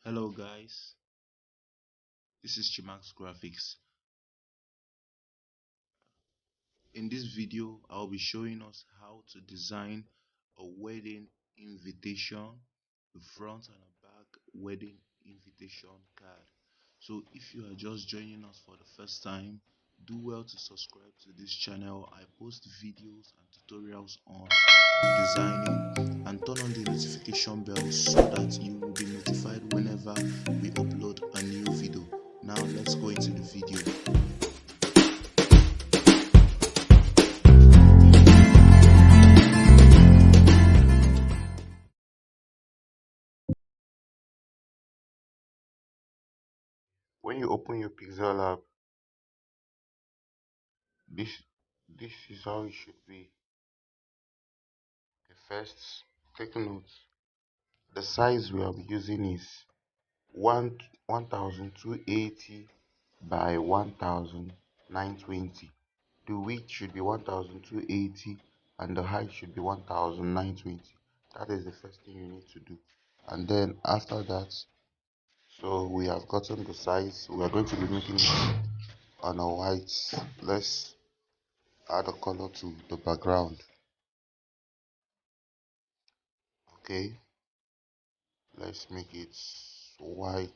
Hello guys, this is Chimax Graphics. In this video, I'll be showing us how to design a wedding invitation, the front and the back wedding invitation card. So if you are just joining us for the first time, do well to subscribe to this channel. I post videos and tutorials on designing, and turn on the notification bell so that you will be notified whenever we upload a new video. Now let's go into the video. When you open your pixellab, this this is how it should be. First, take note. The size we are using is 1280 by 1920. The width should be 1280 and the height should be 1920. That is the first thing you need to do. And then after that, so we have gotten the size. We are going to be making it on a white. Let's add a color to the background. Okay, let's make it white.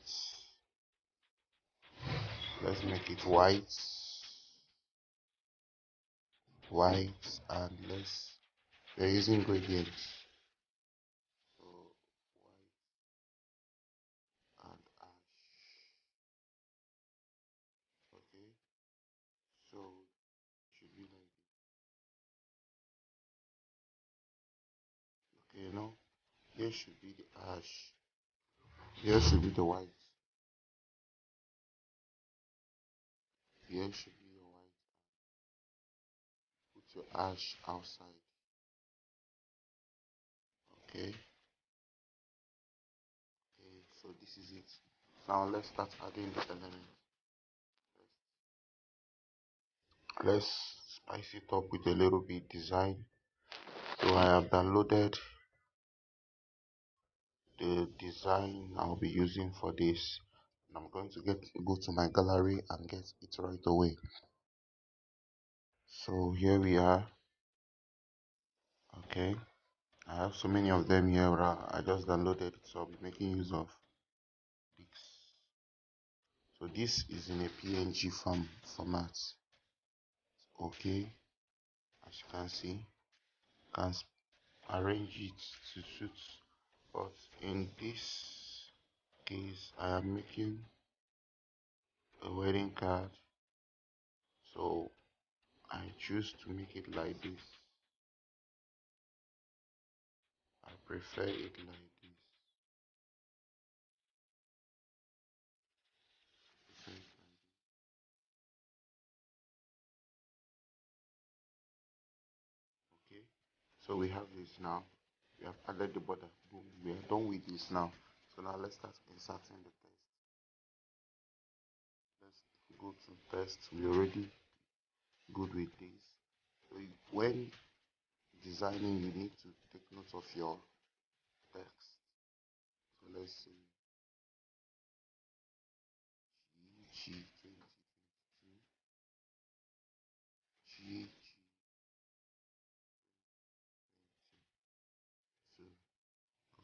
Let's make it white, and we're using gradients. So white and ash. Okay, so it should be like this. Okay, now here should be the ash. Here should be the white. Here should be your white. Put your ash outside. Okay. Okay, so this is it. Now let's start adding the elements. Let's spice it up with a little bit design. So I have downloaded the design I'll be using for this. And I'm going to go to my gallery and get it right away. So here we are. Okay, I have so many of them here. I just downloaded it, so I'll be making use of this. So this is in a PNG format. Okay, as you can see, you can arrange it to suit, but in this case I am making a wedding card, so I choose to make it like this. I prefer it like this. Okay, so we have this now. We have added the border. Boom, we are done with this now. So now let's start inserting the text. Let's go to text. We already good with this. So when designing, you need to take note of your text. So let's say G 2022 G 2.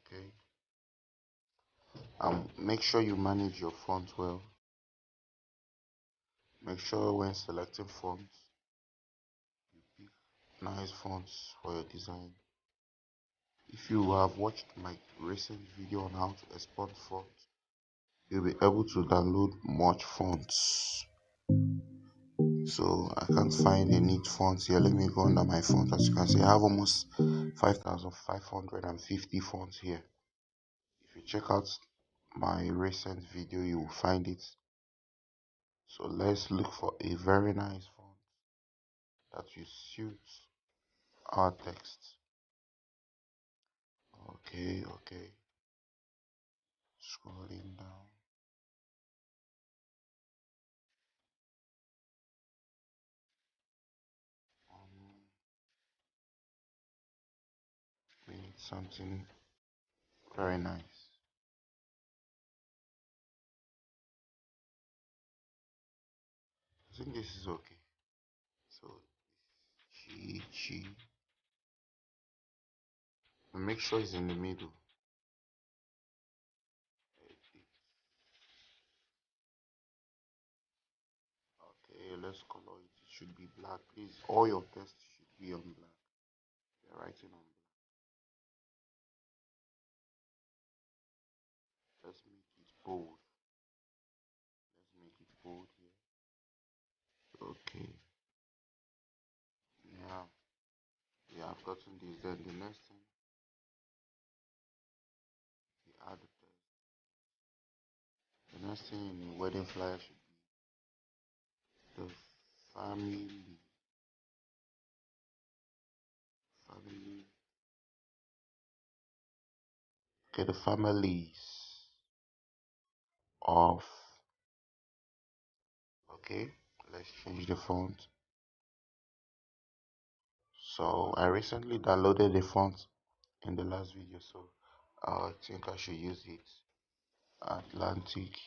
Okay. Make sure you manage your font well. Make sure when selecting fonts, you pick nice fonts for your design. If you have watched my recent video on how to export fonts, you'll be able to download much fonts. So I can't find a neat font here. Let me go under my font. As you can see, I have almost 5,550 fonts here. If you check out my recent video, you will find it. So let's look for a very nice font that will suit our text. Okay, scrolling down. We need something very nice. I think this is okay. So chi, and make sure it's in the middle. Okay, let's color it. It should be black. Please, all your text should be on black. You're writing on black. Let's make it bold. Let's make it bold here. Okay. Yeah. Yeah, I've gotten this. Then the next thing, we add the text. The next thing in the wedding flyer should be the family. Family. Okay, the families of. Okay, let's change the font. So I recently downloaded the font in the last video, so I think I should use it. Atlantic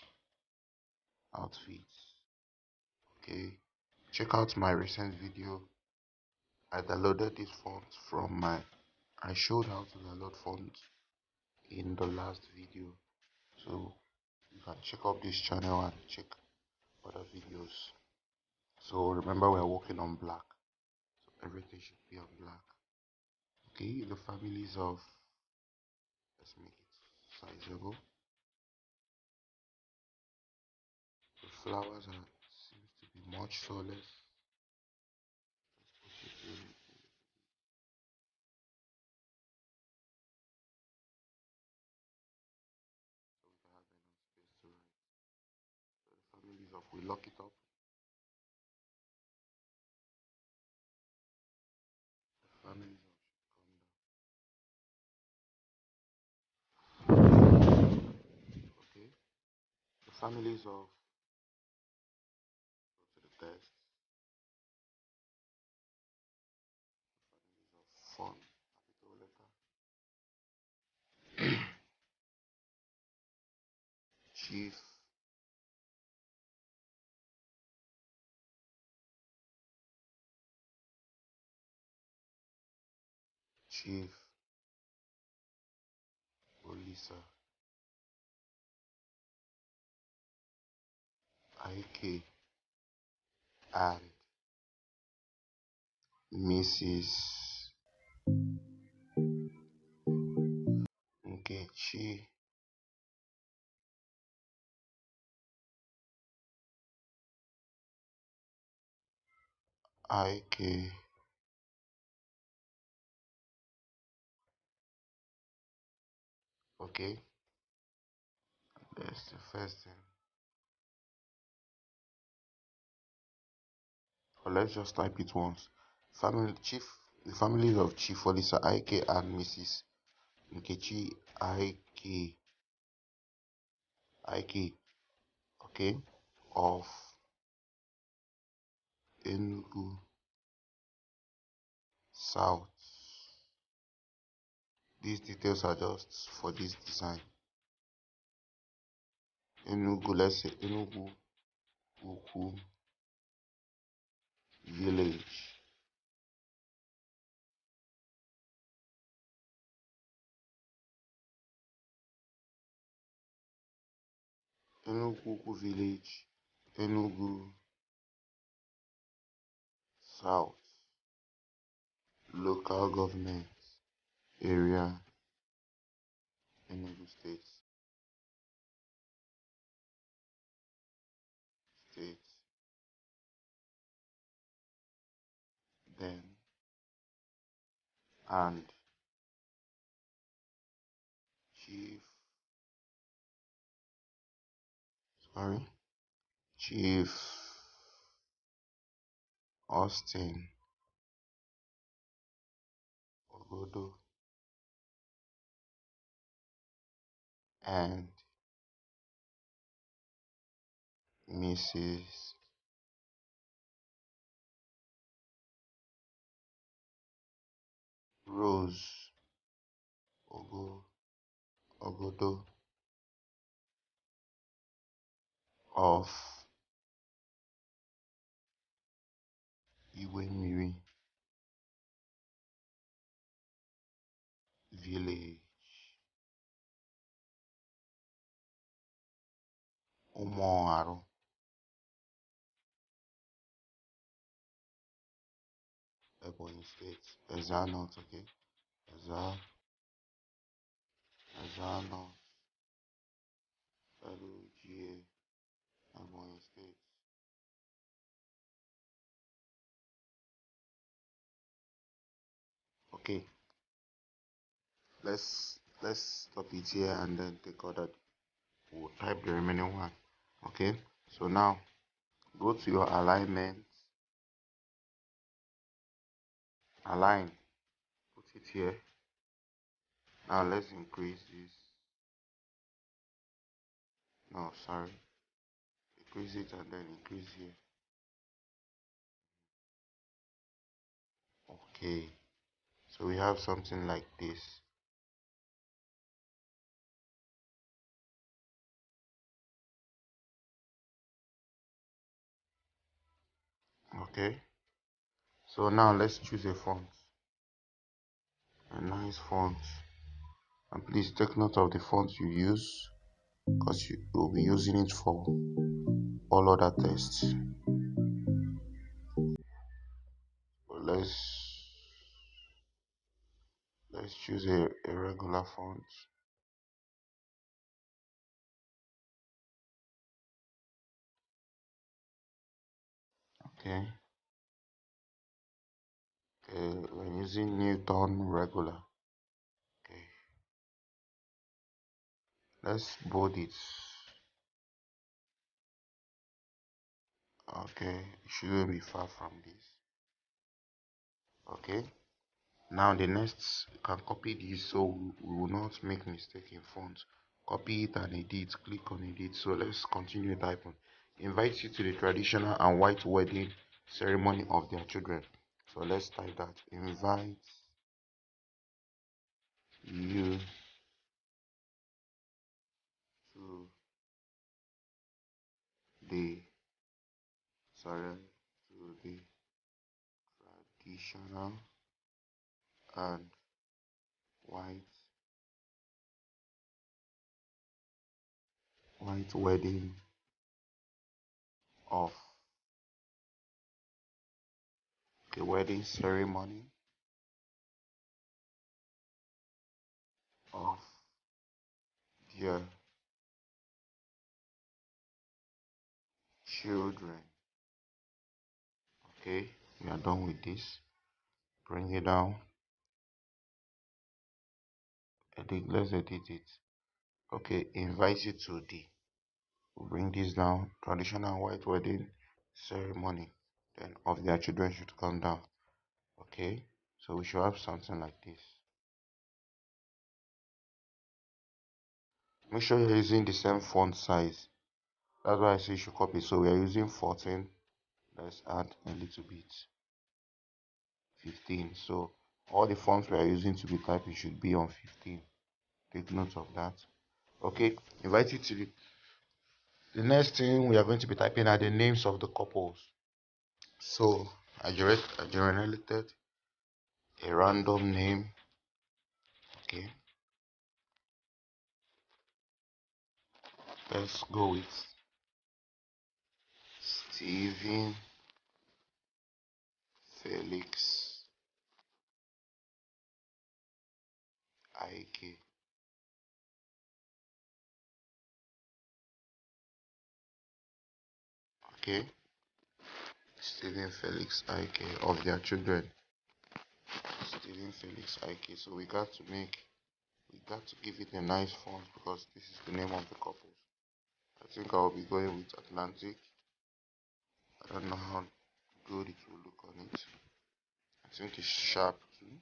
outfits. Okay, check out my recent video. I downloaded this font from I showed how to download fonts in the last video, so you can check out this channel and check other videos. So remember, we're working on black, so everything should be on black. Okay, the families of, let's make it sizable. The flowers are seems to be much, so let's push it in so we can have enough space to write. So the families of, we lock it up. The families of should come down. Okay. The families of, go to the text. Families of fun, capital letter. Chief, chief, Olisa, IK, and Mrs. Nkechi, IK. Okay, that's the first thing. Or let's just type it once. Family chief, the families of Chief Olisa IK and Mrs. Nkechi IK, IK, okay, of Enugu South. These details are just for this design. Enugu, let's say Enugu Ukwu Village. Enugu Ukwu Village, Enugu South Local Government Area, Enugu State. Then and Chief, sorry, Chief Austin Ogodo and Mrs. Rose Ogodo of Iwemiri village, Umuaru, Ebonyi State, Ezza North, okay, Ezza North, LGA, Ebonyi State. Okay, let's stop it here and then take other. We'll type the remaining one. Okay, so now go to your alignment, align, put it here. Now let's increase this. No, sorry, increase it and then increase here. Okay, so we have something like this. Okay, so now let's choose a font, a nice font, and please take note of the font you use because you will be using it for all other tests. But let's choose a regular font. Okay, we're using Newton regular. Okay, let's bold it. Okay, it shouldn't be far from this. Okay, now the next, you can copy this so we will not make mistake in font. Copy it and edit, click on edit. So let's continue typing. Invite you to the traditional and white wedding ceremony of their children. So let's type that. Invite you to the traditional and white wedding of the wedding ceremony of their children. Okay, we are done with this. Bring it down. Let's edit it. Okay, invite you to the. We'll bring this down. Traditional white wedding ceremony. Then of their children should come down. Okay, so we should have something like this. Make sure you're using the same font size. That's why I say you should copy. So we are using 14. Let's add a little bit. 15. So all the fonts we are using to be typing should be on 15. Take note of that. Okay, invite you to the next thing we are going to be typing are the names of the couples. So I generated a random name. Okay, let's go with Steven Felix Ike. Okay, Steven Felix Ike of their children. Steven Felix Ike. So we got to give it a nice font because this is the name of the couples. I think I will be going with Atlantic. I don't know how good it will look on it. I think it's sharp too.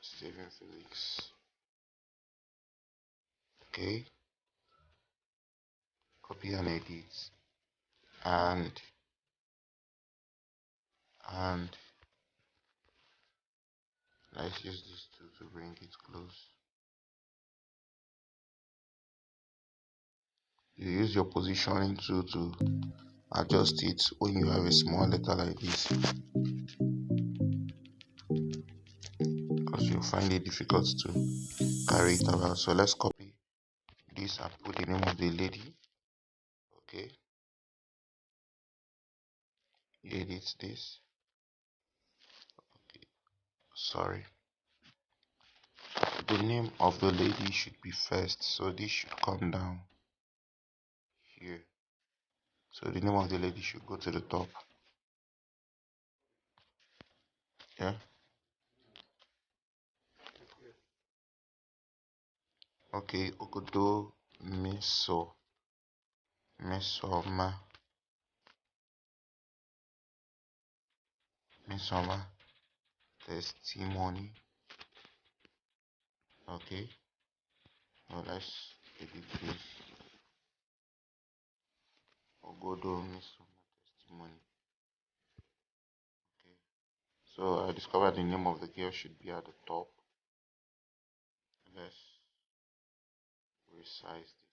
Steven Felix. Okay. Copy and edit. And let's use this tool to bring it close. You use your positioning tool to adjust it when you have a small letter like this, because you'll find it difficult to carry it around. So let's copy this and put the name of the lady. Okay, edit this. Okay, sorry, the name of the lady should be first, so this should come down here. So the name of the lady should go to the top. Yeah. Okay, Okodo Mesoma Mesoma testimony. Okay. Now let's edit this. Ogodo Mesoma testimony. Okay. So I discovered the name of the girl should be at the top. Let's resize it.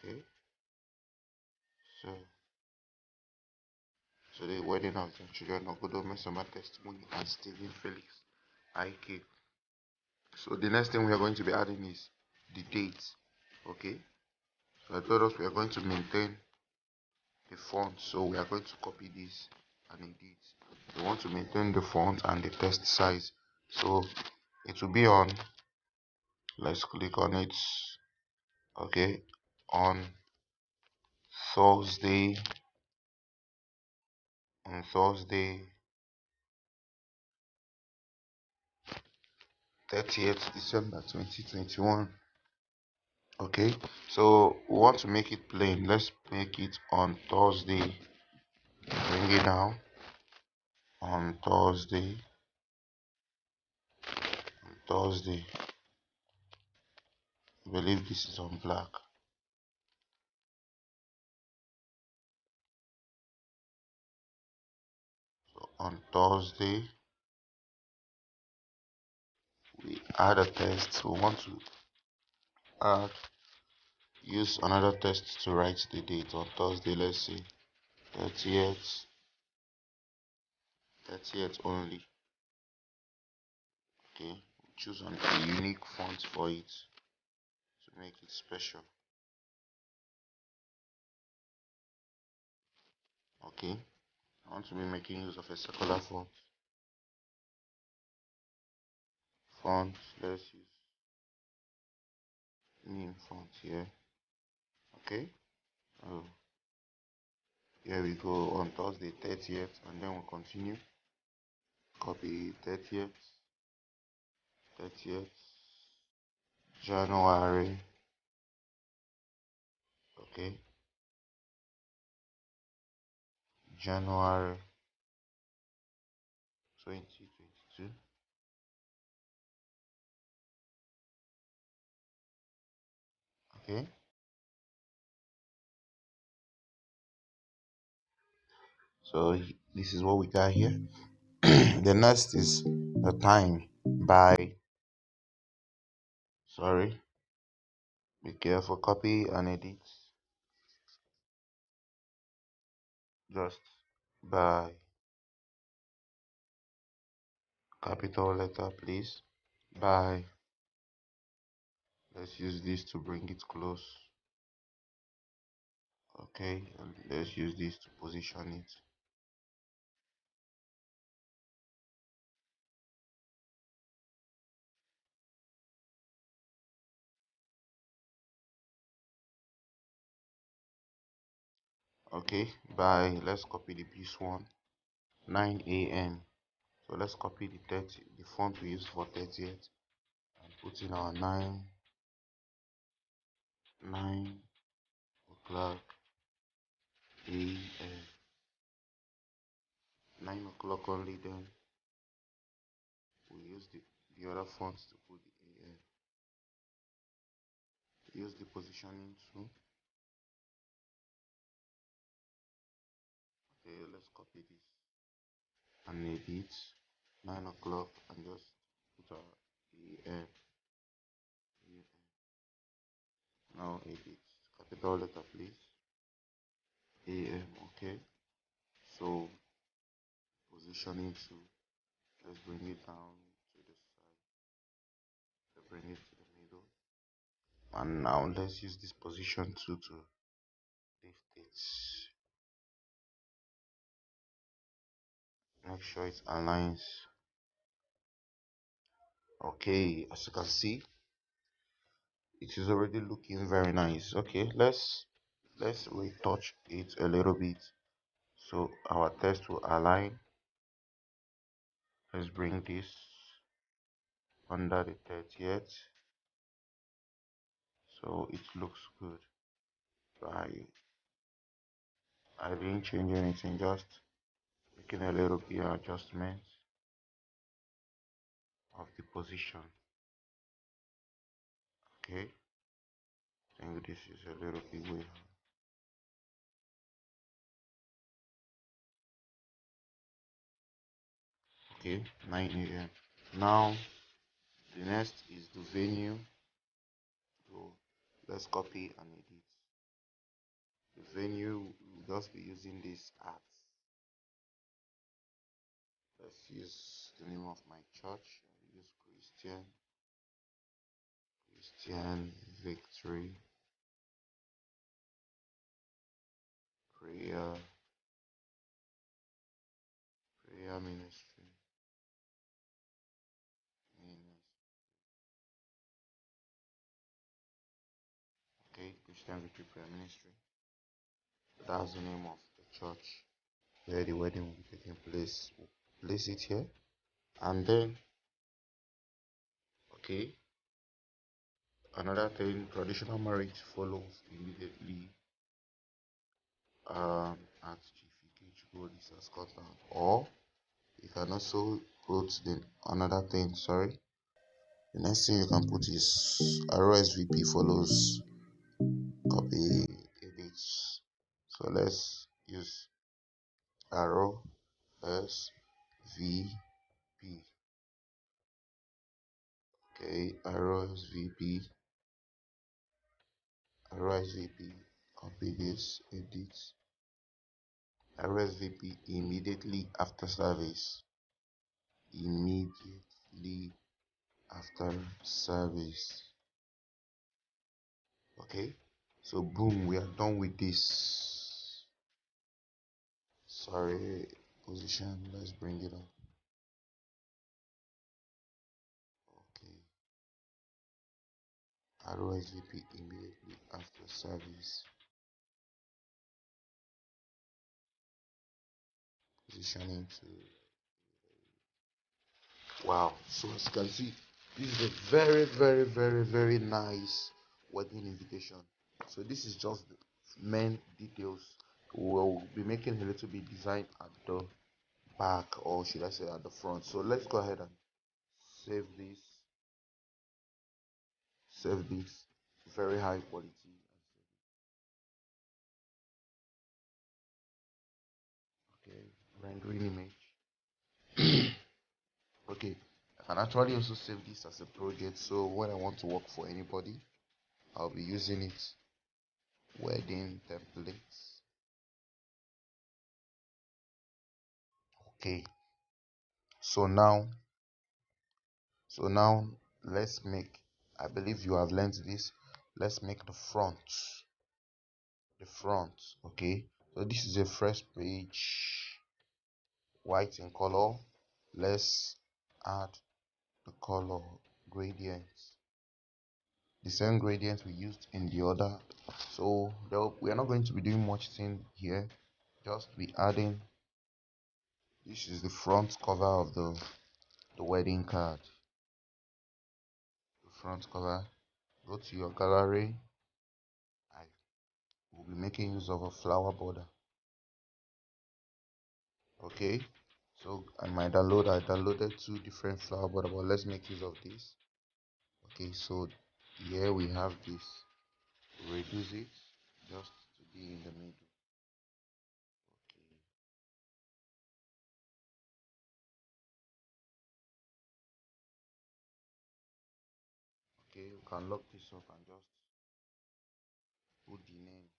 Okay. So the wedding of the children Ogodo Mesoma testimony and Stephen Felix IK. So the next thing we are going to be adding is the date. Okay. So I told us we are going to maintain the font, so we are going to copy this and edit. We want to maintain the font and the text size, so it will be on, let's click on it. Okay, on Thursday, 30th December 2021. Okay, so we want to make it plain. Let's make it on Thursday. Bring it down on Thursday. I believe this is on black. So on Thursday we add a text. We want to add, use another text to write the date on Thursday. Let's say 30th only. Okay, choose a unique font for it to make it special. Okay, I want to be making use of a circular font. Let's use name font here. Okay, oh, here we go on Thursday 30th, and then we'll continue. Copy 30th January. Okay, January 2022. Okay, so this is what we got here. The next is the time. Sorry, be careful, copy and edit just by capital letter, please. By, let's use this to bring it close. Okay, and let's use this to position it. Okay, by, let's copy the piece one, 9 a.m. So let's copy the font we use for 30th and put in our 9 o'clock a.m. 9 o'clock only. Then we use the other fonts to put the a.m. Use the positioning too. Okay, let's copy this and edit 9 o'clock and just put our a.m. Now edit capital letter, please. AM. Okay, so positioning to, let's bring it down to the side, let's bring it to the middle, and now let's use this position to lift it. Make sure it aligns. Okay, as you can see, it is already looking very nice. Okay, let's retouch it a little bit so our text will align. Let's bring this under the 30th so it looks good. So I didn't change anything, just making a little bit adjustment of the position. Okay, I think this is a little bit way. Okay, 9 a.m. Now the next is the venue. So let's copy and edit. The venue will just be using this at. Let's use the name of my church. I'll use Christian Victory Prayer Ministry. Okay, Christian Victory Prayer Ministry. That's the name of the church where the wedding will be taking place. We'll place it here, and then okay, another thing, traditional marriage follows immediately at Chief this as Scotland, or you can also put the another thing. Sorry, the next thing you can put is ROSVP follows copy edits. So let's use ROSVP. Okay, ROSVP, copy this, edit. RSVP immediately after service. Immediately after service. Okay, so boom, we are done with this. Sorry, position. Let's bring it up. Okay, RSVP immediately after service. Positioning to, wow. So as you can see, this is a very nice wedding invitation. So this is just the main details. We'll be making a little bit design at the back, or should I say at the front. So let's go ahead and save this very high quality. Okay, rendering image. Okay, I can actually also save this as a project, so when I want to work for anybody, I'll be using it. Wedding templates. Okay, so now so now let's make, I believe you have learned this, let's make the front. Okay, so this is a fresh page, white in color. Let's add the color gradients, the same gradient we used in the other. So we are not going to be doing much thing here, just be adding. This is the front cover of the wedding card. The front cover. Go to your gallery. I will be making use of a flower border. Okay, so I downloaded two different flower border, but let's make use of this. Okay, so here we have this. Reduce it just to be in the middle. Okay, we can lock this up and just put the names.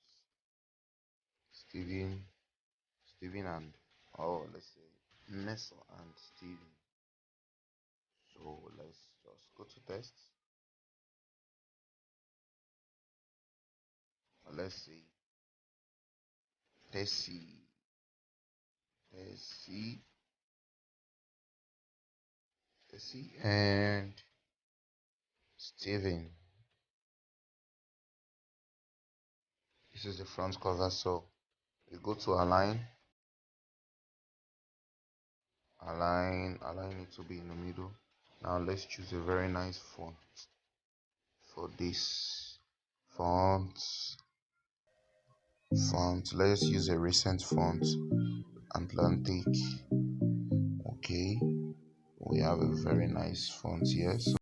Steven, Steven and let's say Mesa and Steven. So let's just go to test. Let's see Tessie, Tessie, Tessie, and Steven. This is the front cover. So you go to align it to be in the middle. Now let's choose a very nice font for this font. Let's use a recent font, Atlantic. Okay, we have a very nice font here. So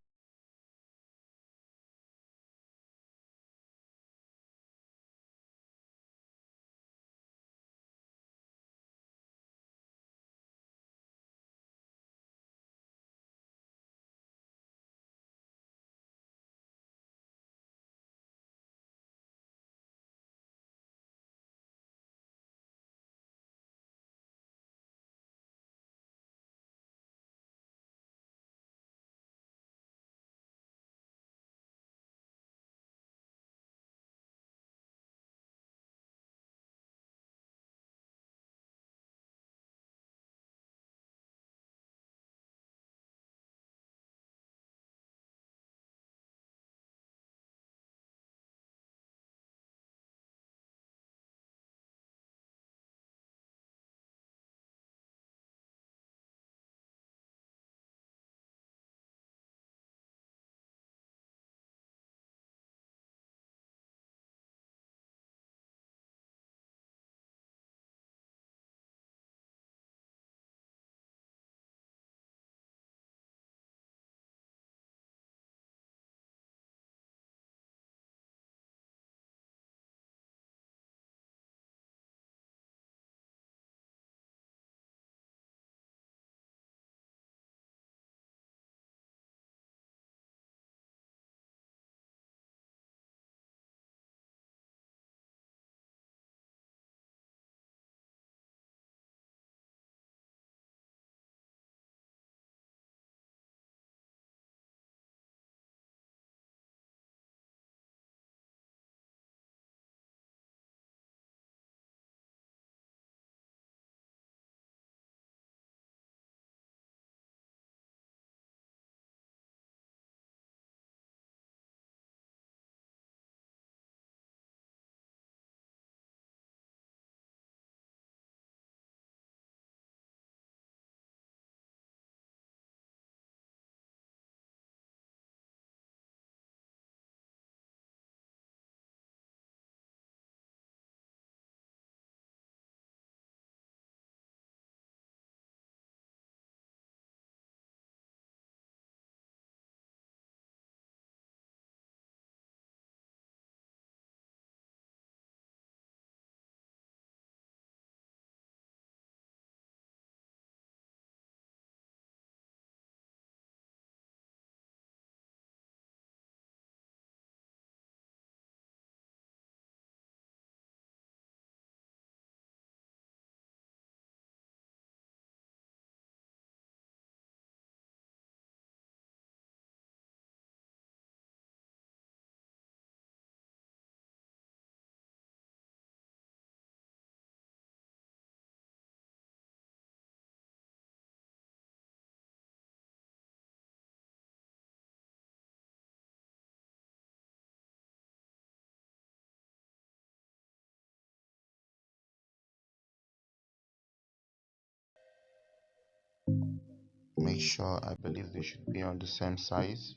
make sure, I believe they should be on the same size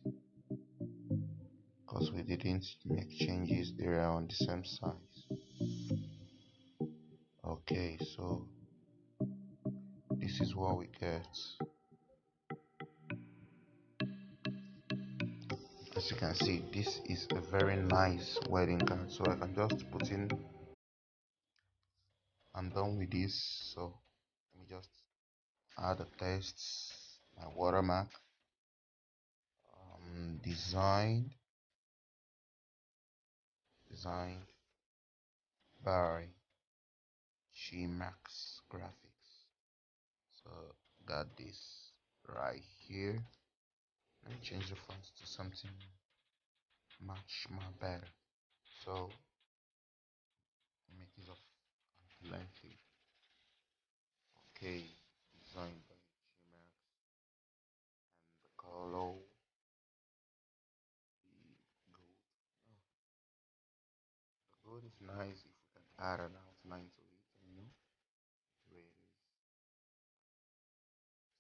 because we didn't make changes. They are on the same size. Okay, so this is what we get. As you can see, this is a very nice wedding card. So I can just put in, I'm done with this. So let me just add the text, my watermark, designed by Chimax graphics. So got this right here. Let me change the font to something much more better. So make it of lengthy. Okay, designed by Chimax, and the color the gold. Oh, the gold is nice if we can add an outline to it, the way it is.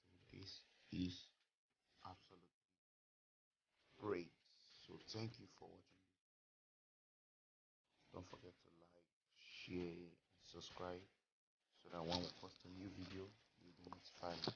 So this is absolutely great. So thank you for watching. Don't forget to like, share, and subscribe so that when we post a new video, you'll be notified.